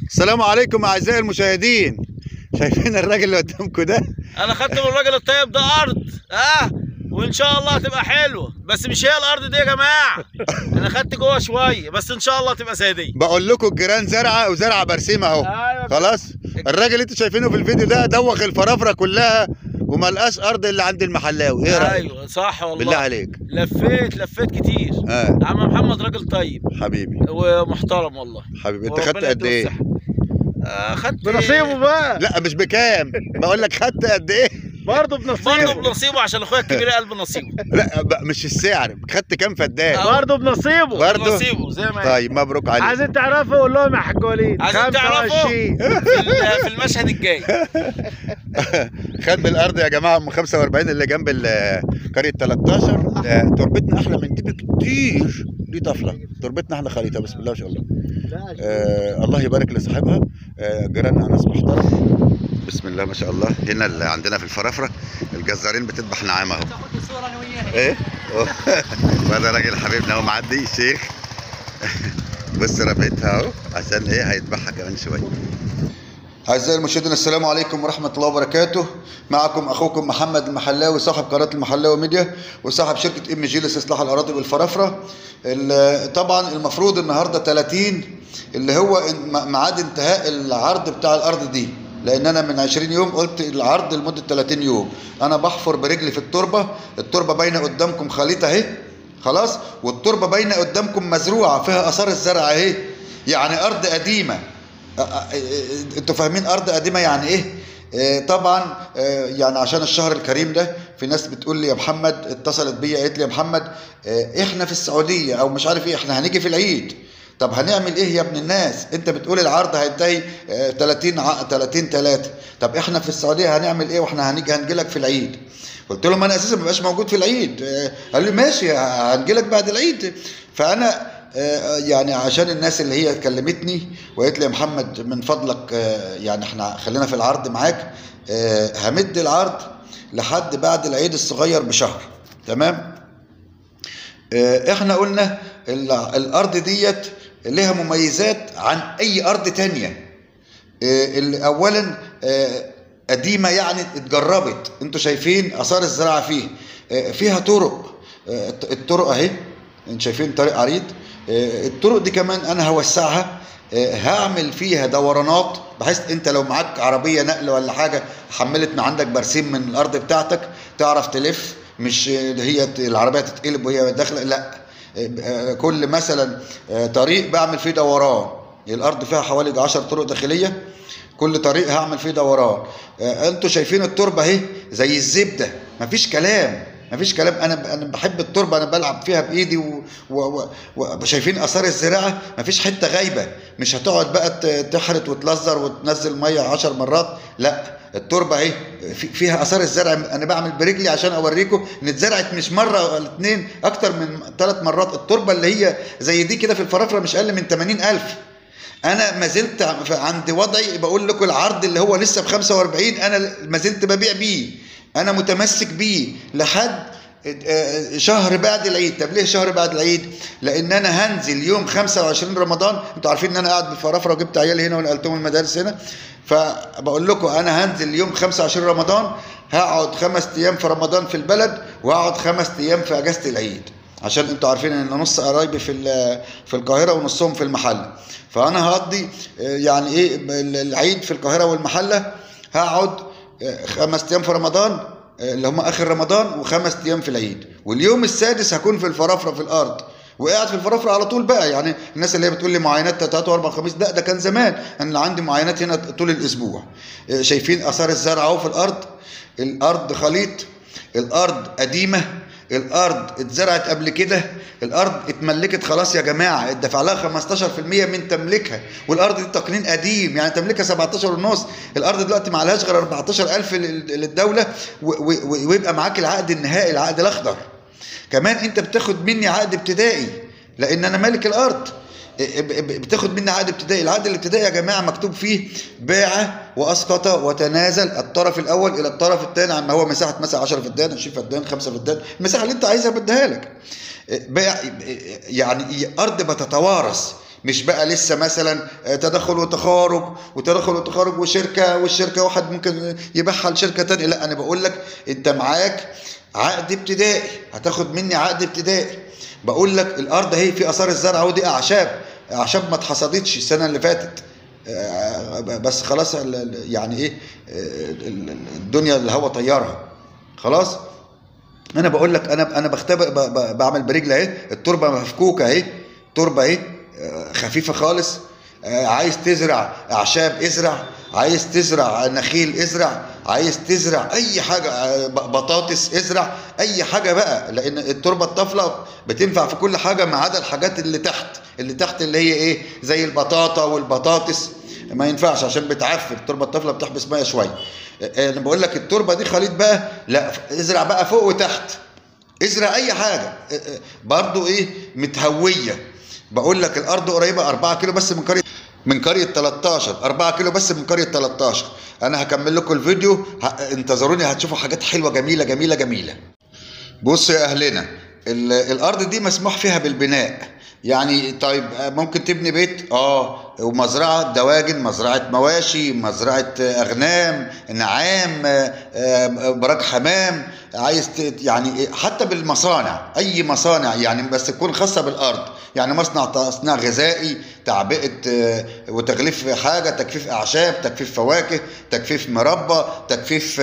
السلام عليكم اعزائي المشاهدين. شايفين الراجل اللي قدامكم ده؟ انا خدت من الراجل الطيب ده ارض وان شاء الله هتبقى حلوه، بس مش هي الارض دي يا جماعه. انا خدت جوه شويه بس ان شاء الله تبقى سيديه. بقول لكم الجيران زرعه وزرعه برسيم اهو. أيوة. خلاص الراجل اللي انتوا شايفينه في الفيديو ده دوخ الفرافره كلها وما لقاش ارض اللي عند المحلاوي. ايه رايك؟ ايوه صح والله. بالله عليك لفيت كتير. عم محمد راجل طيب حبيبي ومحترم والله. حبيبي انت خدت قد ايه؟ خدت بنصيبه بقى. لا مش بكام، بقول لك خدت قد ايه؟ برضه بنصيبه. بنصيبه عشان اخويا الكبير قال بنصيبه. لا مش السعر، خدت كام فدان؟ برضه بنصيبه. برضه بنصيبه زي ما طيب مبروك عليك. عايزين تعرفوا قول لهم يا حاج وليد. عايزين تعرفوا 25 في المشهد الجاي. خد بالارض يا جماعه ام 45 اللي جنب قريه 13. تربتنا احلى من دي بكتير. دي طفله تربتنا احلى خليطه بسم الله ما شاء الله. الله يبارك لصاحبها. جيراننا ناس محترمه بسم الله ما شاء الله. هنا اللي عندنا في الفرافره الجزارين بتذبح نعامه اهو. ايه وهذا راجل حبيبنا اهو معدي الشيخ. بص ربيتها اهو عشان ايه هيذبحها كمان شويه. أعزائي المشاهدين السلام عليكم ورحمة الله وبركاته. معكم أخوكم محمد المحلاوي صاحب قناة المحلاوي ميديا وصاحب شركة ام جي لاستصلاح الأراضي بالفرافرة. طبعا المفروض النهاردة 30 اللي هو ميعاد انتهاء العرض بتاع الأرض دي، لأن أنا من 20 يوم قلت العرض لمدة 30 يوم. أنا بحفر برجلي في التربة باينة قدامكم خليطة أهي خلاص، والتربة باينة قدامكم مزروعة فيها آثار الزرع أهي، يعني أرض قديمة. انتوا فاهمين ارض قديمه يعني ايه؟ طبعا يعني عشان الشهر الكريم ده في ناس بتقول لي يا محمد، اتصلت بيا قالت لي يا محمد احنا في السعوديه او مش عارف ايه، احنا هنيجي في العيد. طب هنعمل ايه يا ابن الناس؟ انت بتقول العرض هينتهي 30/3. طب احنا في السعوديه هنعمل ايه واحنا هنجي لك في العيد؟ قلت لهم انا اساسا ما بقاش موجود في العيد. قال لي ماشي هنجي لك بعد العيد. فانا يعني عشان الناس اللي هي كلمتني وقالت لي يا محمد من فضلك يعني احنا خلينا في العرض معاك، همد العرض لحد بعد العيد الصغير بشهر. تمام؟ احنا قلنا الارض ديت لها مميزات عن اي ارض تانية. اولا قديمة يعني اتجربت، انتوا شايفين اثار الزراعة فيها طرق. الطرق اهي انتوا شايفين طريق عريض. الطرق دي كمان انا هوسعها، هعمل فيها دورانات بحيث انت لو معاك عربيه نقل ولا حاجه حملت من عندك برسيم من الارض بتاعتك تعرف تلف، مش هي العربيه تتقلب وهي داخله، لا. كل مثلا طريق بعمل فيه دوران. الارض فيها حوالي 10 طرق داخليه، كل طريق هعمل فيه دوران. انتوا شايفين التربه اهي زي الزبده، مفيش كلام. انا بحب التربه، انا بلعب فيها بايدي وشايفين اثار الزراعه، مفيش حته غايبه. مش هتقعد بقى تحرت وتلزر وتنزل ميه 10 مرات، لا. التربه اهي فيها اثار الزرع. انا بعمل برجلي عشان اوريكم ان اتزرعت مش مره ولا اتنين، اكتر من 3 مرات. التربه اللي هي زي دي كده في الفرافره مش اقل من 80,000. انا ما زلت عند وضعي، بقول لكم العرض اللي هو لسه ب45 انا ما زلت ببيع بيه، انا متمسك بيه لحد شهر بعد العيد. طب ليه شهر بعد العيد؟ لان انا هنزل يوم 25 رمضان. انتوا عارفين ان انا قاعد بالفرافره وجبت عيالي هنا ونقلتهم المدارس هنا، فبقول لكم انا هنزل يوم 25 رمضان، هقعد 5 ايام في رمضان في البلد وهقعد 5 ايام في اجازه العيد، عشان انتوا عارفين ان نص قرايبي في القاهره ونصهم في المحله. فانا هقضي يعني ايه العيد في القاهره والمحله، هقعد 5 ايام في رمضان اللي هم اخر رمضان و5 ايام في العيد، واليوم السادس هكون في الفرافره في الارض وقاعد في الفرافره على طول بقى. يعني الناس اللي هي بتقول لي معاينات 3 و4 و5 ده كان زمان، انا عندي معاينات هنا طول الاسبوع. شايفين اثار الزرع اهو في الارض. الارض خليط، الارض قديمه، الارض اتزرعت قبل كده، الارض اتملكت خلاص يا جماعه، اتدفع لها 15% من تمليكها، والارض دي تقنين قديم يعني تملكها 17.5. الارض دلوقتي ما عليهاش غير 14,000 للدوله، ويبقى معاك العقد النهائي، العقد الاخضر. كمان انت بتاخد مني عقد ابتدائي لان انا مالك الارض، بتاخد مني عقد ابتدائي. العقد الابتدائي يا جماعه مكتوب فيه باع واسقط وتنازل الطرف الاول الى الطرف الثاني عما هو مساحه مثلا 10 فدان 20 فدان 5 فدان، المساحه اللي انت عايزها بديها لك. يعني ارض بتتوارث، مش بقى لسه مثلا تدخل وتخارج وتدخل وتخارج والشركه واحد ممكن يبيعها لشركه تانية. لا، انا بقول لك انت معاك عقد ابتدائي، هتاخد مني عقد ابتدائي. بقول لك الارض اهي في اثار الزرع ودي اعشاب ما اتحصدتش السنه اللي فاتت، بس خلاص يعني ايه، الدنيا الهوا طيارها خلاص. انا بقول لك انا بختبئ بعمل برجلي اهي، التربه مفكوكه اهي، التربه اهي خفيفه خالص. عايز تزرع اعشاب ازرع، عايز تزرع نخيل ازرع، عايز تزرع اي حاجه، بطاطس ازرع اي حاجه بقى، لان التربه الطافله بتنفع في كل حاجه ما عدا الحاجات اللي تحت اللي هي ايه، زي البطاطا والبطاطس ما ينفعش عشان بتعفن، التربه الطافله بتحبس ميه شويه. انا بقول لك التربه دي خليط بقى، لا ازرع بقى فوق وتحت، ازرع اي حاجه برضو ايه متهويه. بقول لك الارض قريبه 4 كيلو بس من قريه 13، 4 كيلو بس من قريه 13. انا هكمل لكم الفيديو، انتظروني هتشوفوا حاجات حلوه جميله جميله جميله. بصوا يا اهلنا، الارض دي مسموح فيها بالبناء، يعني طيب ممكن تبني بيت ومزرعه دواجن، مزرعه مواشي، مزرعه اغنام، نعام، براك حمام، عايز يعني حتى بالمصانع، اي مصانع يعني بس تكون خاصه بالارض، يعني تصنيع غذائي، تعبئه وتغليف حاجه، تجفيف اعشاب، تجفيف فواكه، تجفيف مربى، تجفيف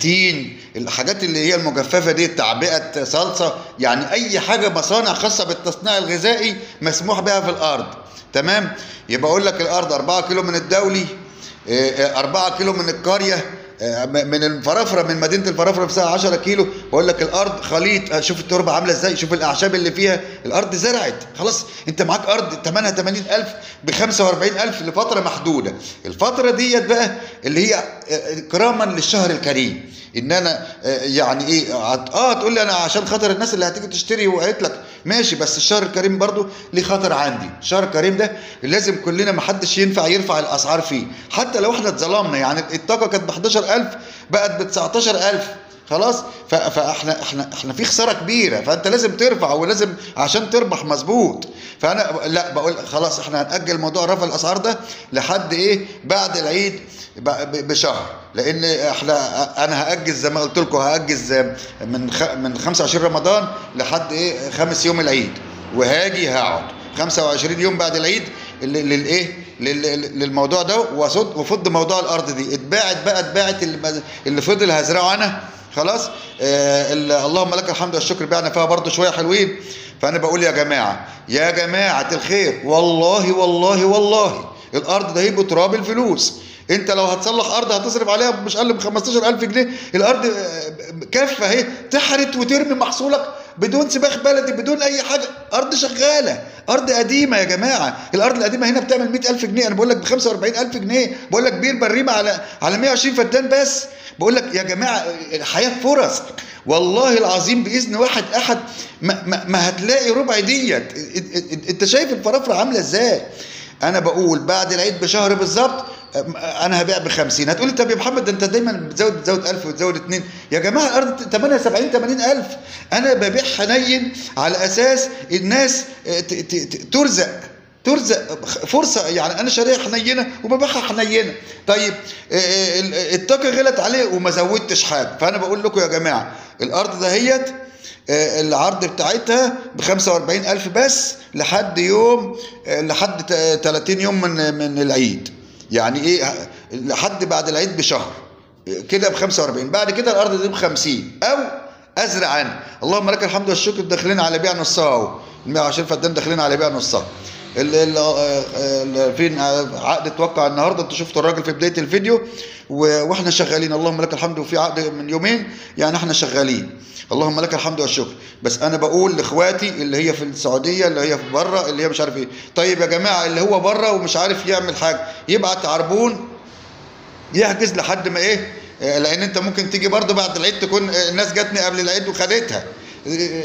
تين، الحاجات اللي هي المجففه دي، تعبئه صلصه، يعني اي حاجه مصانع خاصه بالتصنيع الغذائي مسموح بها في الارض. تمام؟ يبقى اقول لك الارض 4 كيلو من الدولي، 4 كيلو من القريه، من الفرافره، من مدينه الفرافره نفسها 10 كيلو. بقول لك الارض خليط، شوف التربه عامله ازاي، شوف الاعشاب اللي فيها، الارض زرعت خلاص. انت معاك ارض ثمنها 80,000 ب 45,000 لفتره محدوده. الفتره ديت بقى اللي هي كراما للشهر الكريم، ان انا يعني ايه تقول لي انا عشان خاطر الناس اللي هتيجي تشتري وقالت لك ماشي، بس الشهر الكريم برضو ليه خطر عندي. الشهر الكريم ده لازم كلنا، ما حدش ينفع يرفع الاسعار فيه، حتى لو احنا اتظلمنا. يعني الطاقه كانت ب 11,000 بقت ب 19,000 خلاص، فاحنا في خساره كبيره، فانت لازم ترفع ولازم عشان تربح مظبوط. فانا لا بقول خلاص احنا هنأجل موضوع رفع الاسعار ده لحد ايه، بعد العيد بشهر، لان انا هاجز زي ما قلت لكم، هاجز من 25 رمضان لحد ايه 5 يوم العيد، وهاجي هقعد 25 يوم بعد العيد للموضوع ده، وفض موضوع الارض دي اتباعت اللي فضل هزرعه انا خلاص. اللهم لك الحمد والشكر، بعنا فيها برضو شويه حلوين. فانا بقول يا جماعه الخير، والله الارض ده هي بتراب الفلوس. انت لو هتصلح ارض هتصرف عليها مش اقل من 15,000 جنيه. الارض كفه اهي، تحرت وترمي محصولك بدون سباخ بلدي، بدون اي حاجه، ارض شغاله، ارض قديمه يا جماعه. الارض القديمه هنا بتعمل 100,000 جنيه، انا بقول لك ب 45,000 جنيه، بقول لك بير بريمه على 120 فدان بس. بقول لك يا جماعه الحياه فرص، والله العظيم باذن واحد احد ما هتلاقي ربع ديت. انت شايف الفرافره عامله ازاي؟ انا بقول بعد العيد بشهر بالظبط انا هبيع ب50. هتقولي طب يا محمد ده انت دايما بتزود 1000 وتزود 2. يا جماعه الارض ثمنها 70-80,000. انا ببيع حنين على اساس الناس ترزق فرصه، يعني انا شاريها حنينه وببيعها حنينه. طيب الطاقه غلت عليه وما زودتش حاجه. فانا بقول لكم يا جماعه الارض دهيت العرض بتاعتها ب 45,000 بس لحد 30 يوم من العيد، يعني ايه لحد بعد العيد بشهر كده ب 45. بعد كده الارض دي ب 50 او ازرع انا. اللهم لك الحمد والشكر، داخلين على بيع نصها اهو، 120 فدان داخلين على بيع نصها. فين عقد اتوقع النهارده، انتوا شفتوا الراجل في بدايه الفيديو، واحنا شغالين اللهم لك الحمد، وفي عقد من يومين، يعني احنا شغالين اللهم لك الحمد والشكر. بس انا بقول لاخواتي اللي هي في السعوديه، اللي هي في بره، اللي هي مش عارف ايه، طيب يا جماعه اللي هو بره ومش عارف يعمل حاجه يبعت عربون يحجز لحد ما ايه، لان انت ممكن تيجي برضه بعد العيد تكون الناس جاتني قبل العيد وخدتها.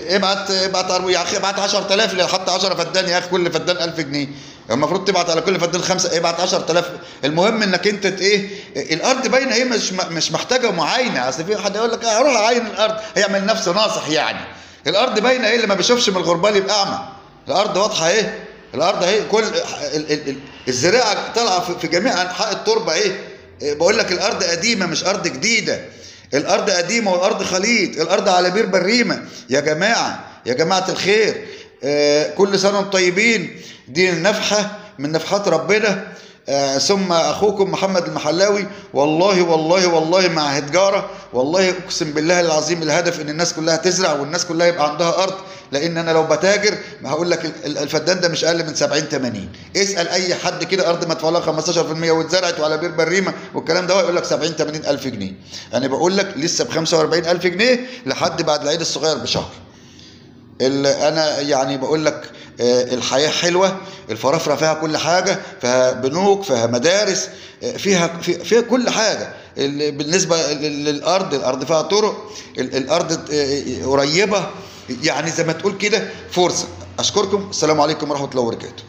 ابعت عربون يا اخي، ابعت 10,000 لو حتى 10 فدان يا اخي، كل فدان 1000 جنيه، المفروض تبعت على كل فدان 5، ابعت 10,000. المهم انك انت ايه، الارض باينه هي مش محتاجه معاينه. اصل في حد يقول لك اروح اعاين الارض، هيعمل نفسه ناصح يعني. الارض باينه ايه، اللي ما بيشوفش من الغربال يبقى اعمى. الارض واضحه ايه، الارض اهي، كل الزراعه طالعه في جميع انحاء التربه اهي. بقول لك الارض قديمه مش ارض جديده، الارض قديمه والارض خليط، الارض على بير بريمه يا جماعه، يا جماعه الخير. كل سنه وانتم طيبين. دي نفحه من نفحات ربنا. ثم اخوكم محمد المحلاوي. والله والله والله مع هتجاره، والله اقسم بالله العظيم الهدف ان الناس كلها تزرع والناس كلها يبقى عندها ارض. لان انا لو بتاجر ما هقول لك الفدان ده مش اقل من 70-80. اسال اي حد كده ارض مدفوع لها 15% واتزرعت وعلى بير بريمه والكلام ده يقول لك 70-80 الف جنيه. انا بقول لك لسه ب 45 الف جنيه لحد بعد العيد الصغير بشهر. انا يعني بقول لك الحياه حلوه، الفرافره فيها كل حاجه، فيها بنوك، فيها مدارس، فيها كل حاجه. بالنسبه للارض، الارض فيها طرق، الارض قريبه، يعني زي ما تقول كده فرصه. اشكركم، السلام عليكم ورحمه الله وبركاته.